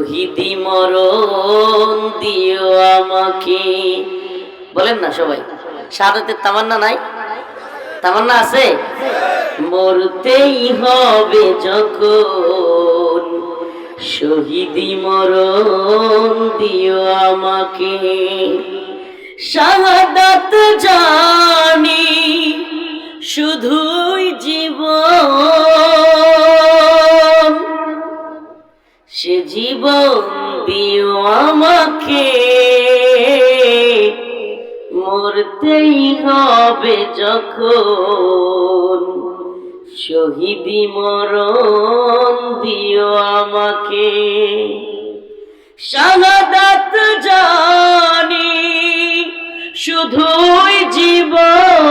শহীদি মরণ দিও আমাকে। বলেন না সবাই, শাহাদাতের তামান্না নাই? তামান্না আছে? মরতেই হবে যখন শহীদি মরণ দিও আমাকে। শাহাদাত জানি শুধুই জীবন, সে জীবন দিও আমাকে। মরতেই হবে যখন শহীদি মরণ দিও আমাকে। শাহাদাত জানি শুধুই জীবন,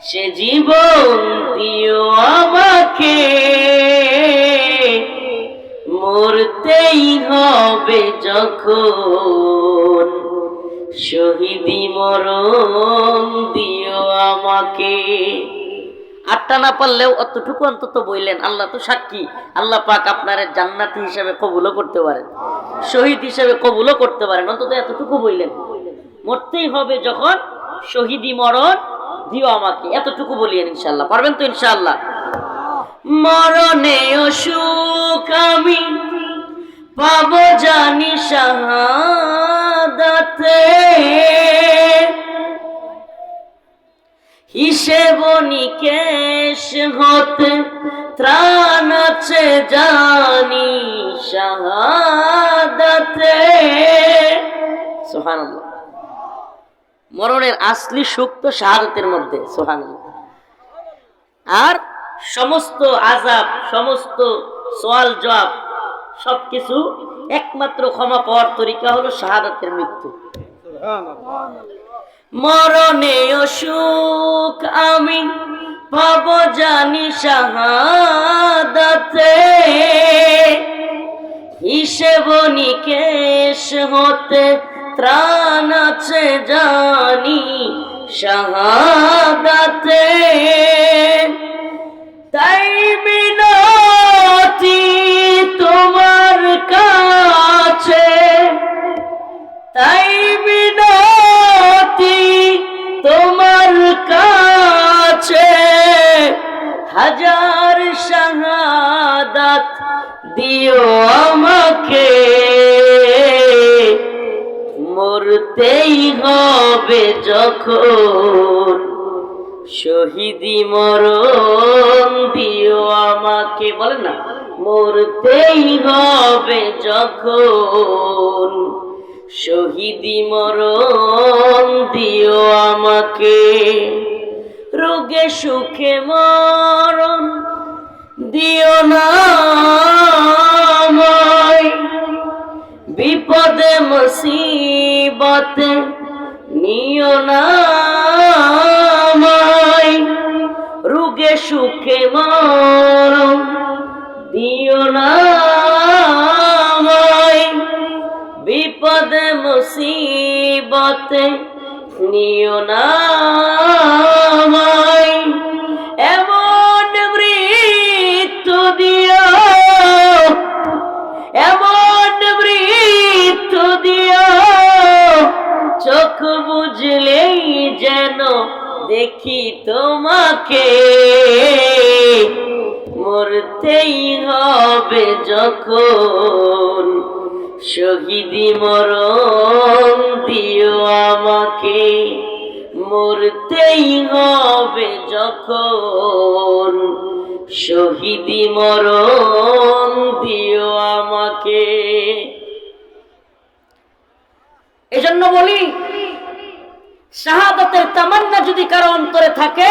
সে জীবন দিও আমাকে। মরতেই হবে যখন শহীদি মরণ দিও আমাকে। আটটা না পারলেও অতটুকু অন্তত বললেন, আল্লাহ তো সাক্ষী, আল্লাহ পাক আপনার জান্নাতি হিসেবে কবুলও করতে পারেন, শহীদ হিসেবে কবুলও করতে পারেন। অন্তত এতটুকু বললেন, মরতেই হবে যখন শহীদি মরণ দিও আমাকে, এতটুকু বলিয়েন। ইনশাআল্লাহ পারবেন তো? ইনশাআল্লাহ। মরণে সুখ আমি পাবো জানি শাহাদাতে, হিসেব নিকেশ হতে ত্রাণ আছে জানি শাহাদাতে। সুবহানাল্লাহ। মরণের আসলি সুখ তো শাহাদাতের মধ্যে। সুবহানাল্লাহ। আর সমস্ত আযাব, সমস্ত সওয়াল জবাব, সবকিছু একমাত্র ক্ষমা পাওয়ার তরিকা হলো শাহাদাতের মৃত্যু। মরণে সুখ আমি পাবো জানি শাহাদাতে, হিসেব নিকেশ হতে ত্রাণ আছে জানি শাহাদাতে। তাই মিনতি তোমার কাছে, তাই মিনতি তোমার কাছে, হাজার শাহাদাত দিও আমাকে। মরতেই হবে যখন শহীদি মরণ দিও আমাকে। বলেন না, মরতেই হবে যখন শহীদি মরণ দিও আমাকে। রোগে সুখে মরণ দিও না আমায়, বিপদে মুসিবতে নিও না আমায়। রোগে সুখে মরণ দিও না আমায়, বিপদে মুসিবতে নিও না আমায়। এমন মৃত্যু দিও, এমন মৃত্যু দিও, চোখ বুঝলেই যেন দেখি তোমাকে। মরতেই হবে যখন শহীদি মরণ দিও আমাকে। মরতেই হবে যখন শহীদি মরণ দিও আমাকে। এজন্য বলি, শাহাদাতের তামান্না যদি কারো অন্তরে থাকে